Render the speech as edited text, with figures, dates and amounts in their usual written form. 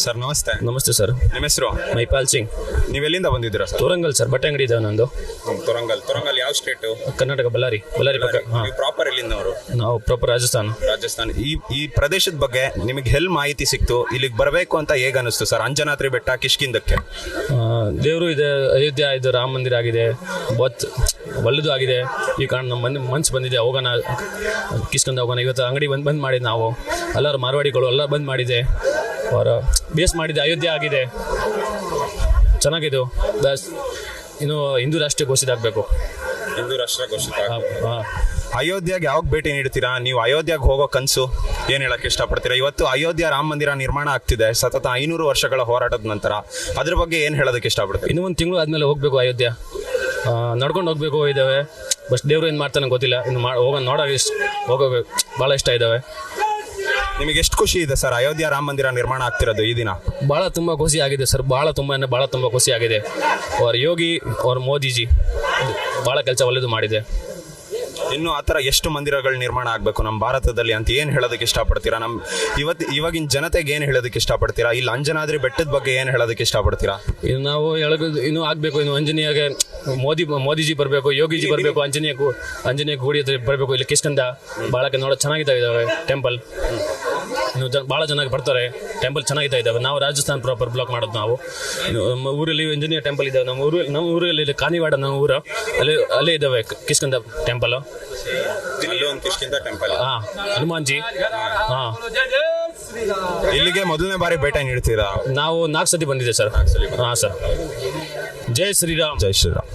Sir ನಮಸ್ತೆ. ನಮಸ್ತೆ sir. ನಿಮ್ಮ ಹೆಸರು? ಮೈಪಾಲ್ ಸಿಂಗ್. ನೀವೆಲ್ಲಿಂದ ಬಂದಿದ್ದೀರಾ ಸರ್? ತೋರಂಗಲ್ ಸರ್, ಬಟ್ಟೆ ಅಂಗಡಿ ಇದಾವೆ ನಂದು. ತೊರಂಗಲ್ ಯಾವ ಸ್ಟೇಟು? ಕರ್ನಾಟಕ, ಬಳ್ಳಾರಿ ಪಕ್ಕ. ಹಾಂ, ನೀವು ಪ್ರಾಪರ್ ಎಲ್ಲಿಂದವರು? ನಾವು ಪ್ರಾಪರ್ ರಾಜಸ್ಥಾನ. ಈ ಪ್ರದೇಶದ ಬಗ್ಗೆ ನಿಮಗೆ ಎಲ್ಲಿ ಮಾಹಿತಿ ಸಿಕ್ತು? ಇಲ್ಲಿಗೆ ಬರಬೇಕು ಅಂತ ಹೇಗೆ ಅನಿಸ್ತು ಸರ್? ಅಂಜನಾದ್ರಿ ಬೆಟ್ಟ, ಕಿಷ್ಕಿಂದಕ್ಕೆ ದೇವರು ಇದೆ, ಅಯೋಧ್ಯ ಇದು, ರಾಮ ಮಂದಿರ ಆಗಿದೆ, ಒಳ್ಳೆದು ಆಗಿದೆ. ಈ ಕಾರಣ ನಮ್ಮ ಮನ್ಸು ಬಂದಿದೆ, ಹೋಗೋಣ ಕಿಷ್ಕಂದ ಹೋಗೋಣ. ಇವತ್ತು ಅಂಗಡಿ ಬಂದ್ ಮಾಡಿದ್ದು ನಾವು, ಎಲ್ಲರೂ ಮಾರ್ವಾಡಿಗಳು ಎಲ್ಲ ಬಂದ್ ಮಾಡಿದೆ, ಅವರ ಬೇಸ್ ಮಾಡಿದೆ. ಅಯೋಧ್ಯ ಆಗಿದೆ, ಚೆನ್ನಾಗಿದ್ದು. ಬಸ್ ಇನ್ನು ಹಿಂದೂ ರಾಷ್ಟ್ರ ಘೋಷಿತ ಆಗಬೇಕು. ಹಿಂದೂ ರಾಷ್ಟ್ರ ಘೋಷಿತ. ಅಯೋಧ್ಯೆಗೆ ಯಾವಾಗ ಭೇಟಿ ನೀಡ್ತೀರಾ ನೀವು? ಅಯೋಧ್ಯೆಗೆ ಹೋಗೋ ಕನಸು ಏನು ಹೇಳಕ್ಕೆ ಇಷ್ಟಪಡ್ತೀರಾ? ಇವತ್ತು ಅಯೋಧ್ಯ ರಾಮ ಮಂದಿರ ನಿರ್ಮಾಣ ಆಗ್ತಿದೆ, ಸತತ 500 ವರ್ಷಗಳ ಹೋರಾಟದ ನಂತರ. ಅದ್ರ ಬಗ್ಗೆ ಏನು ಹೇಳೋದಕ್ಕೆ ಇಷ್ಟಪಡ್ತೀವಿ? ಇನ್ನೂ ಒಂದು ತಿಂಗಳು ಆದಮೇಲೆ ಹೋಗಬೇಕು ಅಯೋಧ್ಯ, ನಡ್ಕೊಂಡು ಹೋಗಬೇಕು ಇದ್ದಾವೆ. ಬಸ್ ದೇವ್ರು ಏನು ಮಾಡ್ತಾನೆ ಗೊತ್ತಿಲ್ಲ, ಇನ್ನು ಹೋಗೋಣ, ನೋಡೋಕೆ ಹೋಗೋಬೇಕು, ಭಾಳ ಇಷ್ಟ ಇದ್ದಾವೆ. ನಿಮಗೆ ಎಷ್ಟು ಖುಷಿ ಇದೆ ಸರ್ ಅಯೋಧ್ಯ ರಾಮ ಮಂದಿರ ನಿರ್ಮಾಣ ಆಗ್ತಿರೋದು ಈ ದಿನ? ಭಾಳ ತುಂಬ ಖುಷಿ ಆಗಿದೆ ಸರ್, ಭಾಳ ತುಂಬ ಖುಷಿ ಆಗಿದೆ. ಅವ್ರ ಯೋಗಿ, ಅವ್ರ ಮೋದಿಜಿ ಭಾಳ ಕೆಲಸ ಒಳ್ಳೆಯದು ಮಾಡಿದೆ. ಇನ್ನು ಆ ಥರ ಎಷ್ಟು ಮಂದಿರಗಳು ನಿರ್ಮಾಣ ಆಗಬೇಕು ನಮ್ಮ ಭಾರತದಲ್ಲಿ ಅಂತ ಏನು ಹೇಳೋದಕ್ಕೆ ಇಷ್ಟಪಡ್ತೀರಾ? ಇವಾಗಿನ ಜನತೆಗೆ ಏನು ಹೇಳೋದಕ್ಕೆ ಇಷ್ಟಪಡ್ತೀರಾ? ಇಲ್ಲಿ ಅಂಜನಾದ್ರಿ ಬೆಟ್ಟದ ಬಗ್ಗೆ ಏನು ಹೇಳೋದಕ್ಕೆ ಇಷ್ಟಪಡ್ತೀರಾ? ಇನ್ನು ನಾವು ಇನ್ನೂ ಆಗಬೇಕು, ಇನ್ನು ಆಂಜನೇಯಗೆ ಮೋದಿಜಿ ಬರಬೇಕು, ಯೋಗಿಜಿ ಬರಬೇಕು, ಆಂಜನೇಯ ಗುಡಿ ಬರಬೇಕು. ಇಲ್ಲಿ ಕಿಷ್ಕಂದ ಭಾಳ ನೋಡೋದು ಚೆನ್ನಾಗಿದ್ದಾವೆ ಟೆಂಪಲ್. ಇನ್ನು ಭಾಳ ಚೆನ್ನಾಗಿ ಬರ್ತಾರೆ, ಟೆಂಪಲ್ ಚೆನ್ನಾಗಿದ್ದಾವೆ. ನಾವು ರಾಜಸ್ಥಾನ ಪ್ರಾಪರ್ ಬ್ಲಾಕ್ ಮಾಡೋದು. ನಾವು ನಮ್ಮ ಊರಲ್ಲಿ ಆಂಜನೇಯ ಟೆಂಪಲ್ ಇದ್ದಾವೆ. ನಮ್ಮ ಊರಲ್ಲಿ ಕಾನಿವಾಡ, ನಮ್ಮ ಊರು ಅಲ್ಲೇ ಇದ್ದಾವೆ ಕಿಷ್ಕಂದ ಟೆಂಪಲ್. ಹಾಂ, ಹನುಮಾನ್ಜಿ. ಹಾಂ, ಇಲ್ಲಿಗೆ ಮೊದಲನೇ ಬಾರಿ ಭೇಟಿ ನೀಡ್ತೀರಾ? ನಾವು 4 ಸತಿ ಬಂದಿದೆ ಸರ್. ಹಾಂ ಸರ್. ಜೈ ಶ್ರೀರಾಮ್. ಜೈ ಶ್ರೀರಾಮ್.